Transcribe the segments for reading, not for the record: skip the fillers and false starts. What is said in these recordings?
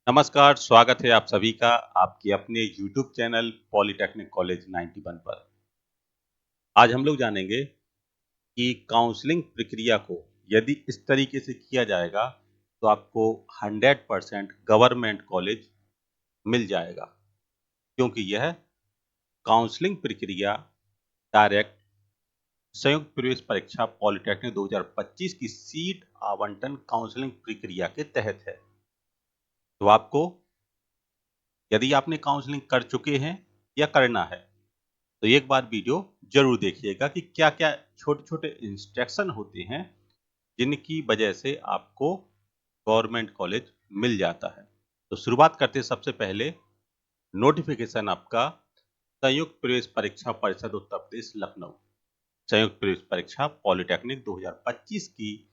नमस्कार, स्वागत है आप सभी का आपके अपने YouTube चैनल पॉलिटेक्निक कॉलेज 91 पर। आज हम लोग जानेंगे कि काउंसलिंग प्रक्रिया को यदि इस तरीके से किया जाएगा तो आपको 100% गवर्नमेंट कॉलेज मिल जाएगा, क्योंकि यह काउंसलिंग प्रक्रिया डायरेक्ट संयुक्त प्रवेश परीक्षा पॉलिटेक्निक 2025 की सीट आवंटन काउंसलिंग प्रक्रिया के तहत है। तो आपको, यदि आपने काउंसलिंग कर चुके हैं या करना है, तो एक बार वीडियो जरूर देखिएगा कि क्या-क्या छोटे-छोटे इंस्ट्रक्शन होते हैं जिनकी वजह से आपको गवर्नमेंट कॉलेज मिल जाता है। तो शुरुआत करते हैं सबसे पहले नोटिफिकेशन आपका संयुक्त प्रवेश परीक्षा परिषद उत्तर प्रदेश लखनऊ संयुक्त प्रवेश परीक्षा पॉलिटेक्निक 2025 की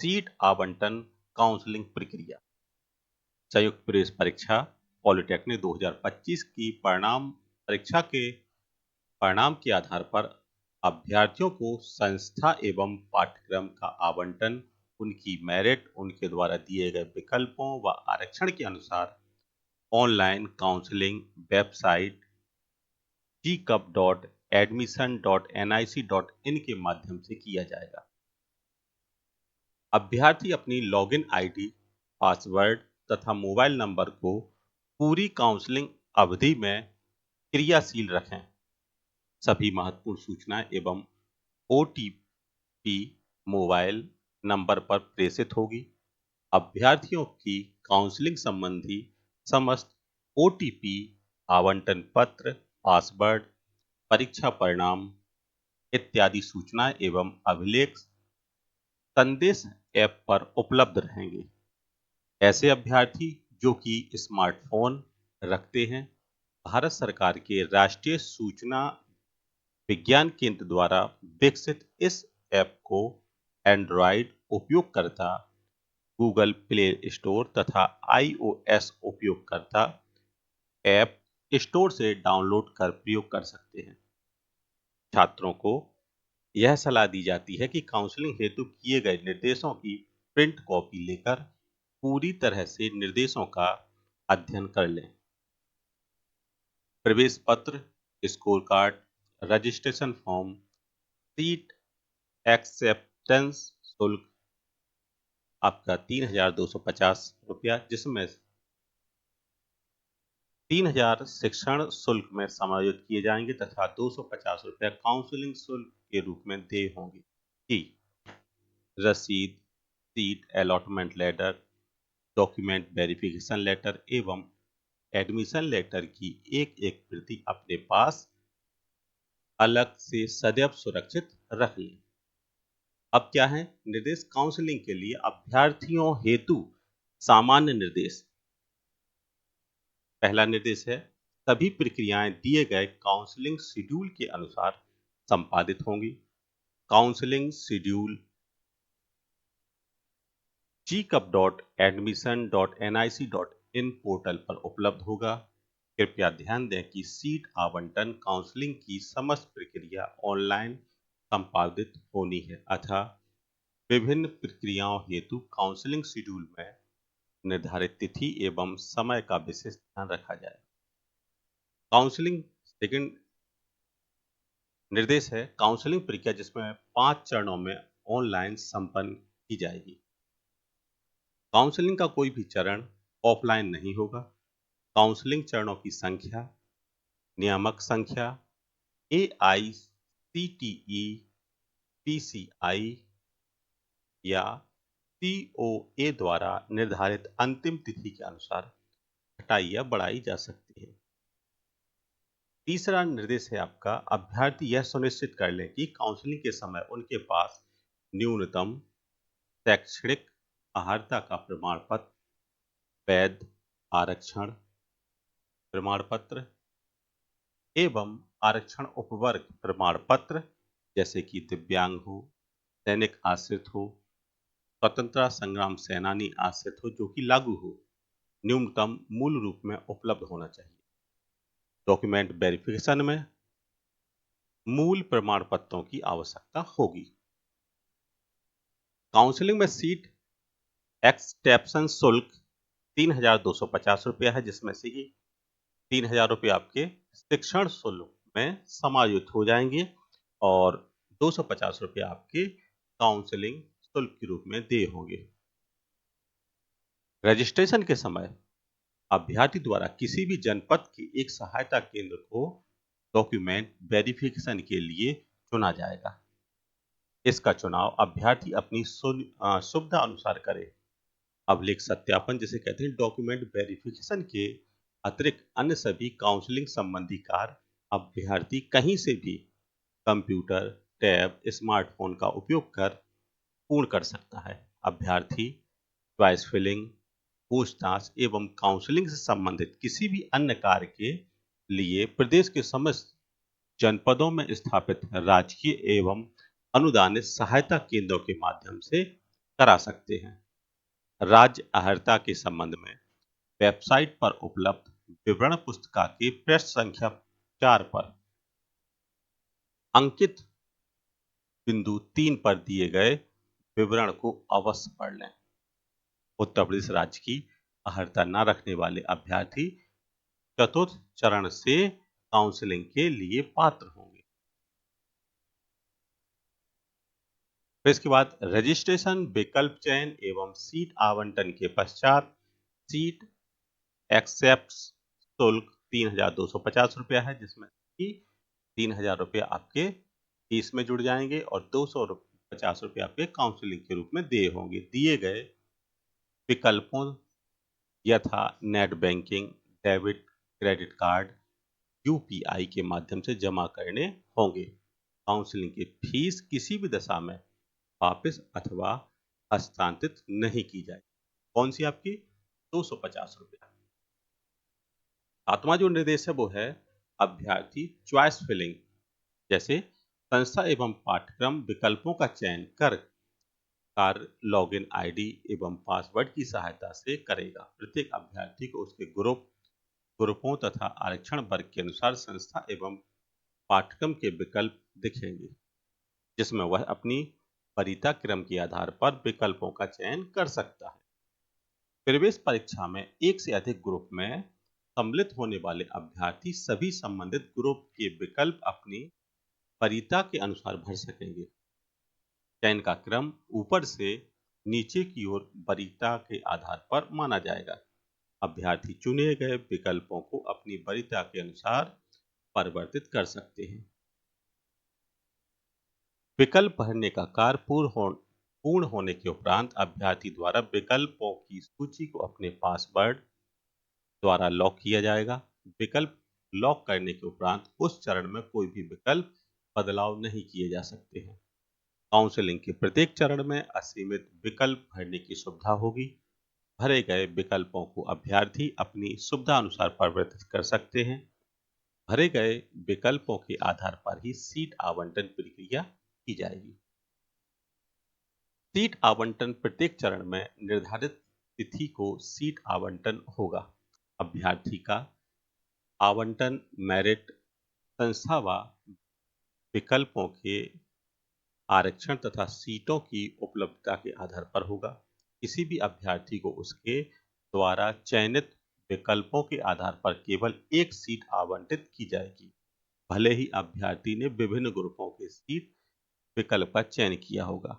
सीट आवंटन काउंसलिंग प्रक्रिया। संयुक्त प्रवेश परीक्षा पॉलिटेक्निक 2025 की परीक्षा के परिणाम के आधार पर अभ्यर्थियों को संस्था एवं पाठ्यक्रम का आवंटन उनकी मेरिट, उनके द्वारा दिए गए विकल्पों व आरक्षण के अनुसार ऑनलाइन काउंसलिंग वेबसाइट gcup.admission.nic.in के माध्यम से किया जाएगा। अभ्यर्थी अपनी लॉगिन आईडी, पासवर्ड तथा मोबाइल नंबर को पूरी काउंसलिंग अवधि में क्रियाशील रखें। सभी महत्वपूर्ण सूचनाएं एवं ओटीपी मोबाइल नंबर पर प्रेषित होगी। अभ्यर्थियों की काउंसलिंग संबंधी समस्त ओटीपी, आवंटन पत्र, पासवर्ड, परीक्षा परिणाम इत्यादि सूचनाएं एवं अभिलेख संदेश ऐप पर उपलब्ध रहेंगे। ऐसे अभ्यर्थी जो कि स्मार्टफोन रखते हैं, भारत सरकार के राष्ट्रीय सूचना विज्ञान केंद्र द्वारा विकसित इस ऐप को एंड्रॉयड उपयोगकर्ता, गूगल प्ले स्टोर तथा आईओएस उपयोगकर्ता ऐप स्टोर से डाउनलोड कर प्रयोग कर सकते हैं। छात्रों को यह सलाह दी जाती है कि काउंसलिंग हेतु किए गए निर्देशों की प्रिंट कॉपी लेकर पूरी तरह से निर्देशों का अध्ययन कर लें। प्रवेश पत्र, score card, registration form, seat acceptance शुल्क आपका 3,250 रुपया, जिसमें 3,000 शिक्षण शुल्क में समायोजित किए जाएंगे तथा 250 रुपया काउंसलिंग शुल्क के रूप में देय होंगे। कि रसीद, seat allotment letter, document verification letter एवं एडमिशन लेटर की एक प्रति अपने पास अलग से सदैव सुरक्षित रख लें। अब क्या है निर्देश काउंसलिंग के लिए अभ्यर्थियों हेतु सामान्य निर्देश। पहला निर्देश है, सभी प्रक्रियाएं दिए गए काउंसलिंग शेड्यूल के अनुसार संपादित होंगी। काउंसलिंग शेड्यूल gcup.admission.nic.in पोर्टल पर उपलब्ध होगा। कृपया ध्यान दें कि सीट आवंटन काउंसलिंग की समस्त प्रक्रिया ऑनलाइन संपादित होनी है, अतः विभिन्न प्रक्रियाओं हेतु काउंसलिंग शेड्यूल में निर्धारित तिथि एवं समय का विशेष ध्यान रखा जाए। काउंसलिंग सेकंड निर्देश है, काउंसलिंग प्रक्रिया जिसमें 5 चरणों में ऑनलाइन संपन्न की जाएगी। काउंसलिंग का कोई भी चरण ऑफलाइन नहीं होगा। काउंसलिंग चरणों की संख्या, नियामक संख्या, AICTE, PCI या COA द्वारा निर्धारित अंतिम तिथि के अनुसार घटाई या बढ़ाई जा सकती है। तीसरा निर्देश है आपका, अभ्यर्थी यह सुनिश्चित कर लें कि काउंसलिंग के समय उनके पास न्यूनतम शैक्षणिक अर्हता का प्रमाण पत्र, वैध आरक्षण प्रमाण पत्र एवं आरक्षण उपवर्ग प्रमाण पत्र जैसे कि दिव्यांग हो, सैनिक आश्रित हो, स्वतंत्रता संग्राम सेनानी आश्रित हो जो कि लागू हो, न्यूनतम मूल रूप में उपलब्ध होना चाहिए। डॉक्यूमेंट वेरिफिकेशन में मूल प्रमाण पत्रों की आवश्यकता होगी। काउंसलिंग में सीट एक्सेप्टेंस शुल्क ₹3,250 है, जिसमें से कि ₹3,000 आपके शिक्षण शुल्क में समायोजित हो जाएंगे और ₹250 आपके काउंसलिंग शुल्क के रूप में देय होंगे। रजिस्ट्रेशन के समय अभ्यर्थी द्वारा किसी भी जनपद के एक सहायता केंद्र को डॉक्यूमेंट वेरिफिकेशन के लिए चुना जाएगा। इसका चुनाव अभ्यर्थी अपनी सुविधा अनुसार करे। अभिलेख सत्यापन जिसे कहते हैं डॉक्यूमेंट वेरिफिकेशन के अतिरिक्त अन्य सभी काउंसलिंग संबंधी कार्य अभ्यर्थी कहीं से भी कंप्यूटर, टैब, स्मार्टफोन का उपयोग कर पूर्ण कर सकता है। अभ्यर्थी चॉइस फिलिंग, पूछताछ एवं काउंसलिंग से संबंधित किसी भी अन्य कार्य के लिए प्रदेश के समस्त जनपदों में स्थापित राजकीय एवं अनुदानित सहायता केंद्रों के माध्यम से करा सकते हैं। राज्य अर्हता के संबंध में वेबसाइट पर उपलब्ध विवरण पुस्तिका के पृष्ठ संख्या 4 पर अंकित बिंदु 3 पर दिए गए विवरण को अवश्य पढ़ लें। उत्तर प्रदेश राज्य की अर्हता न रखने वाले अभ्यर्थी चतुर्थ चरण से काउंसलिंग के लिए पात्र होंगे। फिर इसके बाद रजिस्ट्रेशन, विकल्प चयन एवं सीट आवंटन के पश्चात सीट एक्सेप्ट शुल्क ₹3,250 है, जिसमें कि ₹3,000 आपके फीस में जुड़ जाएंगे और ₹250 आपके काउंसलिंग के रूप में देय होंगे। दिए गए विकल्पों यथा net banking, debit, credit card, UPI के माध्यम से जमा करने होंगे। काउंसलिंग की फीस किसी भी दशा में वापस अथवा हस्तांतरित नहीं की जाएगी। कौन सी आपकी? ₹250। सातवां जो निर्देश है वो है अभ्यर्थी चॉइस फिलिंग, जैसे संस्था एवं पाठ्यक्रम विकल्पों का चयन कर कार्य लॉगिन आईडी एवं पासवर्ड की सहायता से करेगा। प्रत्येक अभ्यर्थी को उसके ग्रुपों तथा आरक्षण वर्ग के अनुसार संस्था एवं पाठ्यक्रम के विकल्प दिखेंगे, जिसमें वह अपनी वरीयता क्रम के आधार पर विकल्पों का चयन कर सकता है। प्रवेश परीक्षा में एक से अधिक ग्रुप में सम्मिलित होने वाले अभ्यर्थी सभी संबंधित ग्रुप के विकल्प अपनी वरीयता के अनुसार भर सकेंगे। चयन का क्रम ऊपर से नीचे की ओर वरीयता के आधार पर माना जाएगा। अभ्यर्थी चुने गए विकल्पों को अपनी वरीयता के अनुसार परिवर्तित कर सकते हैं। विकल्प भरने का कार्य पूर्ण होने के उपरांत अभ्यर्थी द्वारा विकल्पों की सूची को अपने पासवर्ड द्वारा लॉक किया जाएगा। विकल्प लॉक करने के उपरांत उस चरण में कोई भी विकल्प बदलाव नहीं किए जा सकते हैं। काउंसलिंग के प्रत्येक चरण में असीमित विकल्प भरने की सुविधा होगी। भरे गए विकल्पों को अभ्यर्थी अपनी सुविधा अनुसार परिवर्तित कर सकते हैं। भरे गए विकल्पों के आधार पर ही सीट आवंटन प्रक्रिया की जाएगी। सीट आवंटन प्रत्येक चरण में निर्धारित तिथि को सीट आवंटन होगा। अभ्यर्थी का आवंटन मेरिट, संस्था व विकल्पों के आरक्षण तथा सीटों की उपलब्धता के आधार पर होगा। किसी भी अभ्यर्थी को उसके द्वारा चयनित विकल्पों के आधार पर केवल एक सीट आवंटित की जाएगी, भले ही अभ्यर्थी ने विभिन्न ग्रुपों के सीट विकल्प का चयन किया होगा।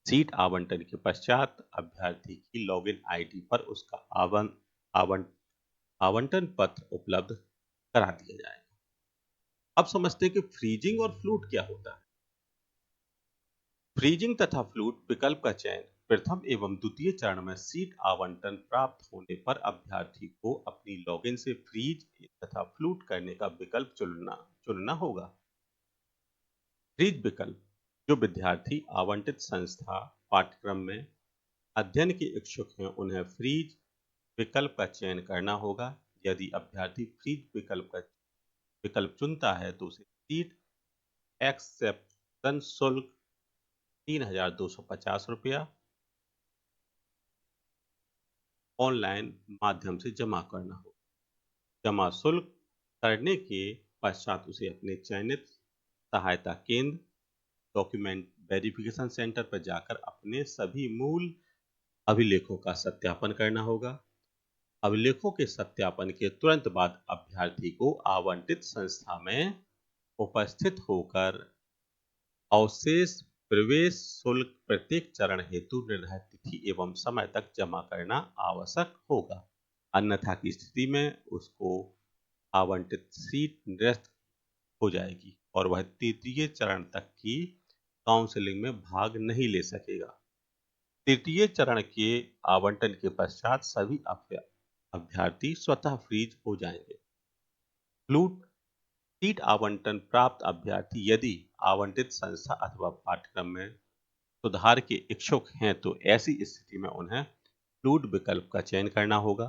सीट आवंटन के पश्चात अभ्यर्थी की लॉगिन आईडी पर उसका आवंटन पत्र उपलब्ध करा दिया जाएगा। अब समझते हैं कि फ्रीजिंग और फ्लूट क्या होता है। फ्रीजिंग तथा फ्लूट विकल्प का चयन प्रथम एवं द्वितीय चरण में सीट आवंटन प्राप्त होने पर अभ्यर्थी को अपनी लॉगिन से फ्रीज तथा फ्लूट करने का विकल्प चुनना होगा। फ्रीज विकल्प जो विद्यार्थी आवंटित संस्था पाठ्यक्रम में अध्ययन के इच्छुक हैं उन्हें फ्रीज विकल्प का चयन करना होगा। यदि अभ्यर्थी फ्रीज विकल्प चुनता है तो उसे सीट एक्सेप्शन शुल्क ₹3,250 ऑनलाइन माध्यम से जमा करना होगा। जमा शुल्क करने के पश्चात उसे अपने चयनित सहायता केंद्र डॉक्यूमेंट वेरिफिकेशन सेंटर पर जाकर अपने सभी मूल अभिलेखों का सत्यापन करना होगा। अभिलेखों के सत्यापन के तुरंत बाद अभ्यर्थी को आवंटित संस्था में उपस्थित होकर अवशेष प्रवेश शुल्क प्रत्येक चरण हेतु निर्धारित तिथि एवं समय तक जमा करना आवश्यक होगा। अन्यथा की स्थिति में उसको आवंटित सीट निरस्त हो जाएगी और वह तृतीय चरण तक की काउंसलिंग में भाग नहीं ले सकेगा। तृतीय चरण के आवंटन के पश्चात सभी अभ्यर्थी स्वतः फ्रीज हो जाएंगे। फ्लूट सीट आवंटन प्राप्त अभ्यर्थी यदि आवंटित संस्था अथवा पाठ्यक्रम में सुधार के इच्छुक हैं तो ऐसी स्थिति में उन्हें फ्लूट विकल्प का चयन करना होगा।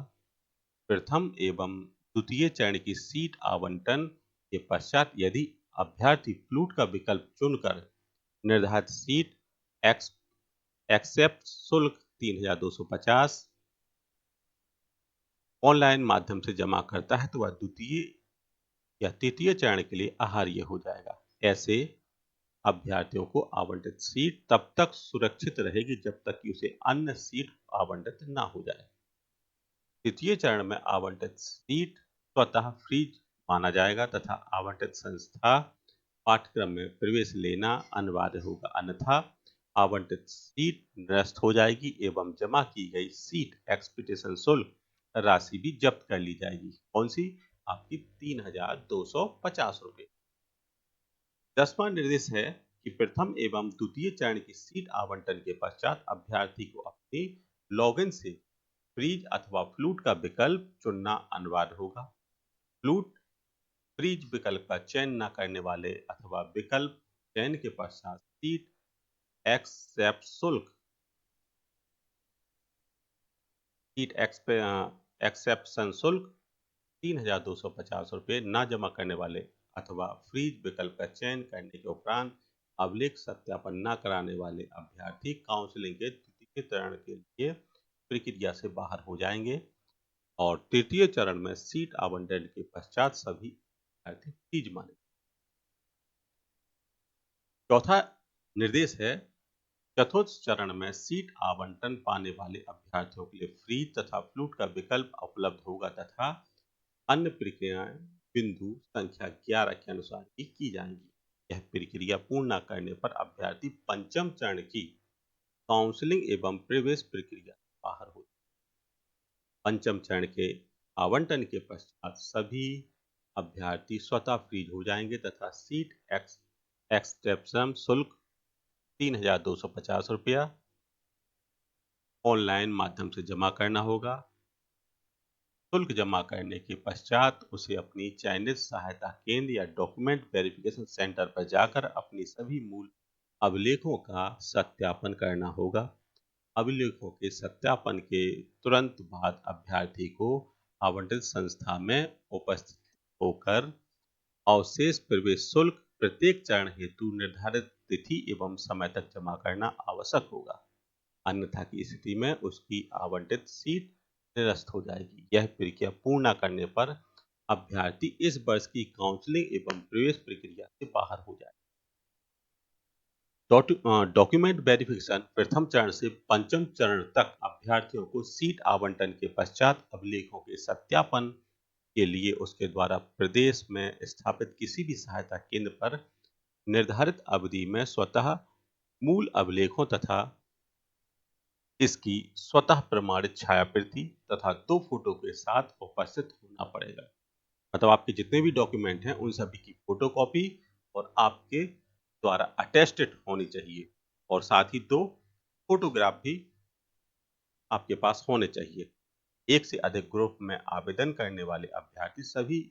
प्रथम एवं द्वितीय चरण की सीट आवंटन के पश्चात यदि अभ्यर्थी फ्लूट का विकल्प चुनकर निर्धारित सीट एक्सेप्ट शुल्क 3250 ऑनलाइन माध्यम से जमा करता है तो वह द्वितीय या तृतीय चरण के लिए आहार्य हो जाएगा। ऐसे अभ्यर्थियों को आवंटित सीट तब तक सुरक्षित रहेगी जब तक कि उसे अन्य सीट आवंटित ना हो जाए। तृतीय चरण में आवंटित सीट स्वतः फ्रीज माना जाएगा तथा आवंटित संस्था पाठ्यक्रम में प्रवेश लेना अनिवार्य होगा, अन्यथा आवंटित सीट निरस्त हो जाएगी एवं जमा की गई सीट एक्सपीडिशन शुल्क राशि भी जब्त कर ली जाएगी। कौन सी? आपकी 3250 रुपये। 10वां निर्देश है कि प्रथम एवं द्वितीय चरण की सीट आवंटन के पश्चात अभ्यर्थी को अपनी लॉगिन से फ्रीज अथवा फ्लूट का विकल्प चुनना अनिवार्य होगा। फ्लूट फ्रीज विकल्प का चयन न करने वाले अथवा विकल्प चयन के पश्चात सीट एक्सेप्ट शुल्क सीट एक्सेप्शन शुल्क 3250 रुपये न जमा करने वाले अथवा फ्रीज विकल्प का चयन करने के उपरांत अभिलेख सत्यापन न कराने वाले अभ्यर्थी काउंसलिंग के तृतीय चरण के लिए प्रक्रिया से बाहर हो जाएंगे और तृतीय चरण में सीट आवंटन के पश्चात सभी अभ्यर्थी फ्रीज माने। चौथा निर्देश है चतुर्थ चरण में सीट आवंटन पाने वाले अभ्यर्थियों के लिए फ्रीज तथा फ्लूट का विकल्प उपलब्ध होगा तथा अन्य प्रक्रियाएं बिंदु संख्या 11 के अनुसार ही की जाएंगी। यह प्रक्रिया पूर्ण न करने पर अभ्यर्थी पंचम चरण की काउंसलिंग एवं प्रवेश प्रक्रिया से बाहर हो। पंचम चरण के आवंटन के पश्चात सभी अभ्यर्थी स्वतः फ्रीज हो जाएंगे तथा सीट एक्सेप्शन शुल्क 3250 रुपया ऑनलाइन माध्यम से जमा करना होगा। शुल्क जमा करने के पश्चात उसे अपनी चयनित सहायता केंद्र या डॉक्यूमेंट वेरिफिकेशन सेंटर पर जाकर अपनी सभी मूल अभिलेखों का सत्यापन करना होगा। अभिलेखों के सत्यापन के तुरंत बाद अभ्यर्थी को आवंटित संस्था में उपस्थित होकर अवशेष प्रवेश शुल्क प्रत्येक चरण हेतु निर्धारित तिथि एवं समय तक जमा करना आवश्यक होगा, अन्यथा की स्थिति में उसकी आवंटित सीट निरस्त हो जाएगी। यह प्रक्रिया पूर्ण न करने पर अभ्यर्थी इस वर्ष की काउंसलिंग एवं प्रवेश प्रक्रिया से बाहर हो जाए। डॉक्यूमेंट वेरिफिकेशन प्रथम चरण से पंचम चरण तक अभ्यर्थियों को सीट आवंटन के पश्चात अभिलेखों के सत्यापन के लिए उसके द्वारा प्रदेश में स्थापित किसी भी सहायता केंद्र पर निर्धारित अवधि में स्वतः मूल अभिलेखों तथा इसकी स्वतः प्रमाणित छायाप्रति तथा 2 फोटो के साथ उपस्थित होना पड़ेगा। मतलब आपके जितने भी डॉक्यूमेंट हैं उन सभी की फोटोकॉपी और आपके द्वारा अटेस्टेड होनी चाहिए और साथ ही 2 फोटोग्राफ भी आपके पास होने चाहिए। एक से अधिक ग्रुप में आवेदन करने वाले अभ्यर्थी सभी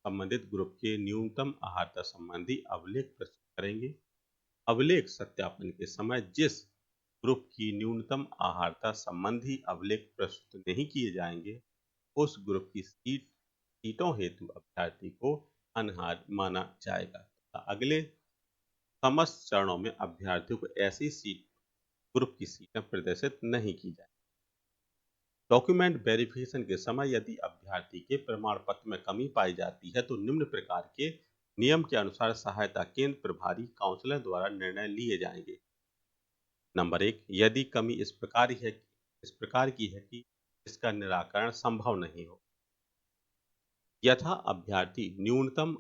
संबंधित ग्रुप के न्यूनतम आहारता संबंधी अभिलेख प्रस्तुत करेंगे। अभिलेख सत्यापन के समय जिस ग्रुप की न्यूनतम आहारता संबंधी अभिलेख प्रस्तुत नहीं किए जाएंगे उस ग्रुप की सीटों हेतु अभ्यर्थी को अनर्ह माना जाएगा। अगले समस्त चरणों में अभ्यर्थियों को ऐसी सीट ग्रुप की सीटें प्रदर्शित नहीं की जाए। डॉक्यूमेंट वेरिफिकेशन के समय यदि अभ्यर्थी के प्रमाण पत्र में कमी पाई जाती है तो निम्न प्रकार के नियम के अनुसार सहायता केंद्र प्रभारी काउंसलर द्वारा निर्णय लिए जाएंगे। नंबर 1, यदि कमी इस प्रकार की है कि इसका निराकरण संभव नहीं हो। यथा अभ्यर्थी न्यूनतम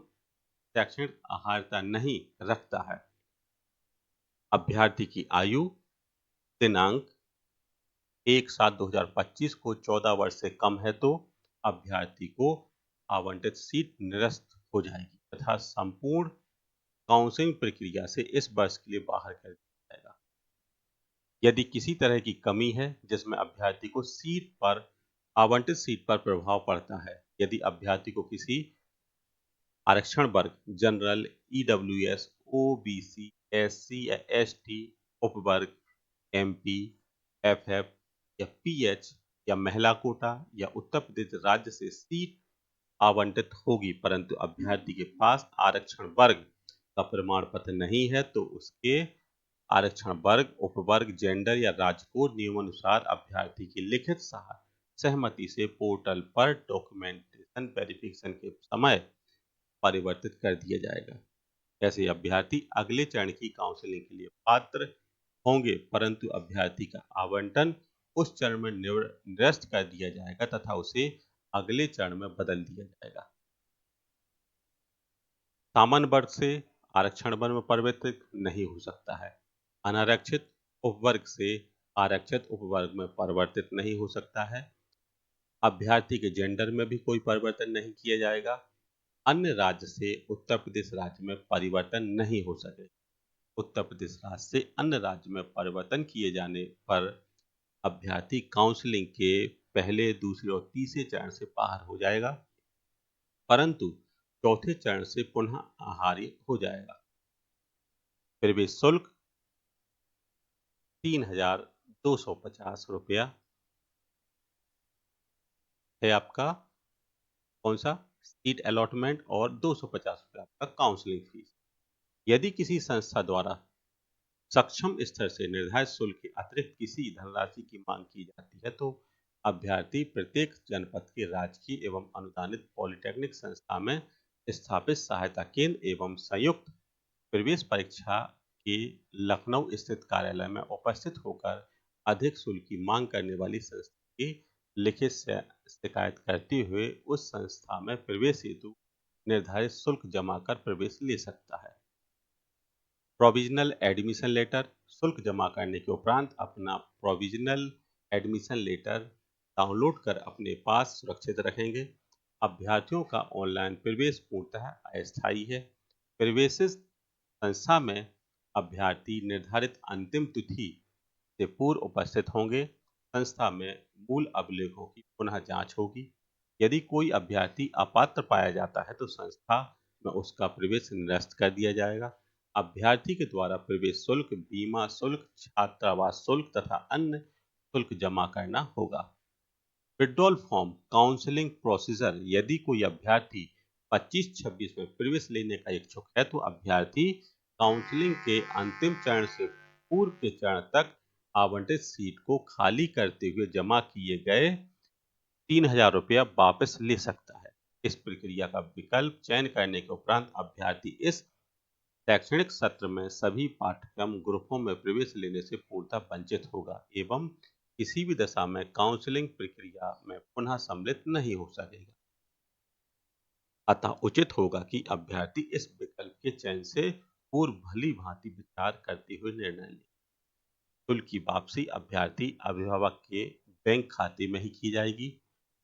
शैक्षणिक अर्हता नहीं रखता है, अभ्यर्थी की आयु, दिनांक 1/7/2025 को 14 वर्ष से कम है तो अभ्यर्थी को आवंटित सीट निरस्त हो जाएगी तथा संपूर्ण काउंसलिंग प्रक्रिया से इस वर्ष के लिए बाहर कर दिया जाएगा। यदि किसी तरह की कमी है जिसमें अभ्यर्थी को आवंटित सीट पर प्रभाव पड़ता है, यदि अभ्यर्थी को किसी आरक्षण वर्ग, जनरल, ईडब्ल्यूएस, ओबीसी, एससी या एसटी उपवर्ग, एमपी, एफएफ या पीएच या महिला कोटा या उत्तर प्रदेश राज्य से सीट आवंटित होगी परंतु अभ्यर्थी के पास आरक्षण वर्ग का प्रमाण पत्र नहीं है तो उसके आरक्षण वर्ग, उपवर्ग, जेंडर या राज्य को नियमानुसार अभ्यर्थी की लिखित सहमति से पोर्टल पर डॉक्यूमेंटेशन वेरिफिकेशन के समय परिवर्तित कर दिया जाएगा। ऐसे अभ्यर्थी अगले चरण की काउंसलिंग के लिए पात्र होंगे परंतु अभ्यर्थी का आवंटन उस चरण में निरस्त कर दिया जाएगा तथा उसे अगले चरण में बदल दिया जाएगा। सामान्य वर्ग से आरक्षण वर्ग में परिवर्तित नहीं हो सकता है। अनारक्षित उपवर्ग से आरक्षित उपवर्ग में परिवर्तित नहीं हो सकता है। अभ्यर्थी के जेंडर में भी कोई परिवर्तन नहीं किया जाएगा। अन्य राज्य से उत्तर प्रदेश राज्य में परिवर्तन नहीं हो सके। उत्तर प्रदेश राज्य से अन्य राज्य में परिवर्तन किए जाने पर अभ्यर्थी काउंसलिंग के पहले, दूसरे और तीसरे चरण से बाहर हो जाएगा परंतु चौथे चरण से पुनः आहार्य हो जाएगा। प्रवेश शुल्क 3,250 रुपया है आपका कौन सा सीट अलॉटमेंट और 250 रुपया आपका काउंसलिंग फीस। यदि किसी संस्था द्वारा सक्षम स्तर से निर्धारित शुल्क के अतिरिक्त किसी धनराशि की मांग की जाती है तो अभ्यर्थी प्रत्येक जनपद के राजकीय एवं अनुदानित पॉलिटेक्निक संस्था में स्थापित सहायता केंद्र एवं संयुक्त प्रवेश परीक्षा के लखनऊ स्थित कार्यालय में उपस्थित होकर अधिक शुल्क की मांग करने वाली संस्था की लिखित शिकायत करते हुए उस संस्था में प्रवेश हेतु निर्धारित शुल्क जमा कर प्रवेश ले सकता है। प्रोविजनल एडमिशन लेटर शुल्क जमा करने के उपरांत अपना प्रोविजनल एडमिशन लेटर डाउनलोड कर अपने पास सुरक्षित रखेंगे। अभ्यर्थियों का ऑनलाइन प्रवेश पूर्णतः अस्थायी है। प्रवेश संस्था में अभ्यर्थी निर्धारित अंतिम तिथि से पूर्व उपस्थित होंगे। संस्था में मूल अभिलेखों की पुनः जांच होगी। यदि कोई अभ्यर्थी अपात्र पाया जाता है तो संस्था में उसका प्रवेश निरस्त कर दिया जाएगा। अभ्यर्थी के द्वारा प्रवेश शुल्क, बीमा शुल्क, छात्रावास शुल्क तथा अन्य शुल्क जमा करना होगा। विड्रॉल फॉर्म काउंसलिंग प्रोसीजर यदि कोई अभ्यर्थी 25-26 में प्रवेश लेने का इच्छुक है तो अभ्यर्थी काउंसलिंग के अंतिम चरण से पूर्व के चरण तक आवंटित सीट को खाली करते हुए जमा किए गए 3,000 रुपया वापस ले सकता है। इस प्रक्रिया का विकल्प चयन करने के उपरांत अभ्यर्थी इस शैक्षणिक सत्र में सभी पाठ्यक्रम ग्रुपों में प्रवेश लेने से पूर्णतः वंचित होगा एवं किसी भी दशा में काउंसलिंग प्रक्रिया में पुनः सम्मिलित नहीं हो सकेगा। अतः उचित होगा कि अभ्यर्थी इस विकल्प के चयन से पूर्व भली भांति विचार करते हुए निर्णय ले। शुल्क की वापसी अभ्यर्थी अभिभावक के बैंक खाते में ही की जाएगी।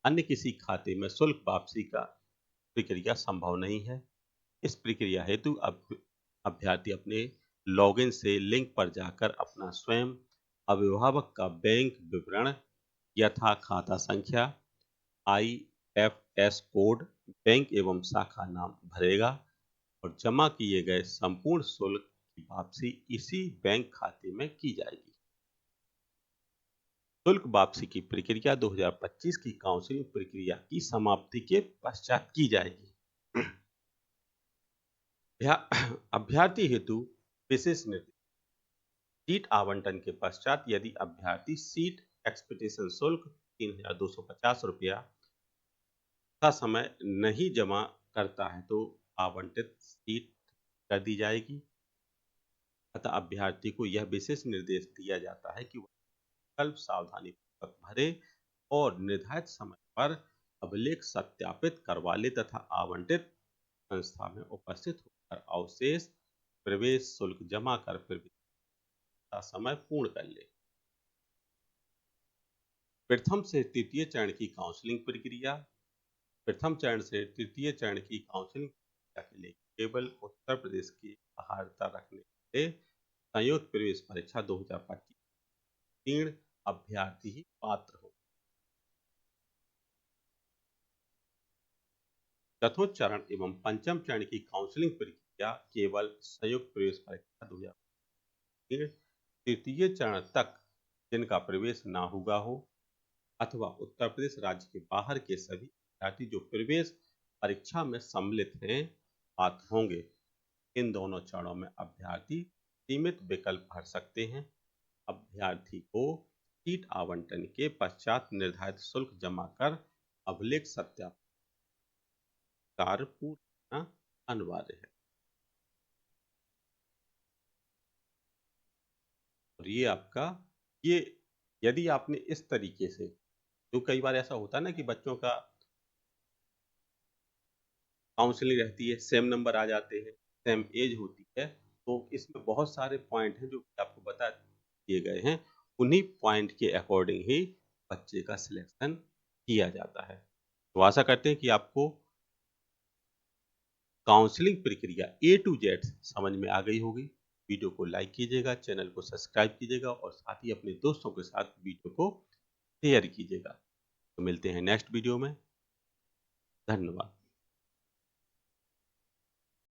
अन्य किसी खाते में शुल्क वापसी का प्रक्रिया संभव नहीं है। इस प्रक्रिया हेतु अभ्यर्थी अपने लॉगिन से लिंक पर जाकर अपना स्वयं अभिभावक का बैंक विवरण यथा खाता संख्या, IFS कोड, बैंक एवं शाखा नाम भरेगा और जमा किए गए संपूर्ण शुल्क की वापसी इसी बैंक खाते में की जाएगी। शुल्क वापसी की प्रक्रिया 2025 की काउंसलिंग प्रक्रिया की समाप्ति के पश्चात की जाएगी। अभ्यर्थी हेतु विशेष निर्देश। सीट आवंटन के पश्चात यदि अभ्यर्थी सीट एक्सपेक्टेशन शुल्क 3,250 रुपया का समय नहीं जमा करता है तो आवंटित सीट कर दी जाएगी। अतः अभ्यर्थी को यह विशेष निर्देश दिया जाता है कि वह विकल्प सावधानी पूर्वक भरे और निर्धारित समय पर अभिलेख सत्यापित करवा ले तथा आवंटित संस्था में उपस्थित होकर अवशेष प्रवेश शुल्क जमा कर प्रवेश का समय पूर्ण कर ले। प्रथम से तृतीय चरण की काउंसलिंग प्रक्रिया। प्रथम चरण से तृतीय चरण की काउंसलिंग प्रक्रिया के लिए केवल उत्तर प्रदेश की अर्हता रखने वाले संयुक्त प्रवेश परीक्षा 2025 उत्तीर्ण अभ्यर्थी ही पात्र हो। चतुर्थ चरण एवं पंचम चरण की काउंसलिंग प्रक्रिया केवल संयुक्त प्रवेश परीक्षा 2025 तृतीय चरण तक जिनका प्रवेश ना हुआ हो अथवा उत्तर प्रदेश राज्य के बाहर के सभी विद्यार्थी जो प्रवेश परीक्षा में सम्मिलित हैं पात्र होंगे। इन दोनों चरणों में अभ्यर्थी सीमित विकल्प भर सकते हैं। अभ्यर्थी को सीट आवंटन के पश्चात निर्धारित शुल्क जमा कर अभिलेख सत्यापन कार्य पूर्ण करना अनिवार्य है। और ये यदि आपने इस तरीके से, तो कई बार ऐसा होता है ना कि बच्चों का काउंसलिंग रहती है, सेम नंबर आ जाते हैं, सेम एज होती है, तो इसमें बहुत सारे पॉइंट हैं जो आपको बता दिए गए हैं। उन्हीं पॉइंट के अकॉर्डिंग ही बच्चे का सिलेक्शन किया जाता है। तो आशा करते हैं कि आपको काउंसलिंग प्रक्रिया A to Z समझ में आ गई होगी। वीडियो को लाइक कीजिएगा, चैनल को सब्सक्राइब कीजिएगा और साथ ही अपने दोस्तों के साथ वीडियो को शेयर कीजिएगा। तो मिलते हैं नेक्स्ट वीडियो में। धन्यवाद।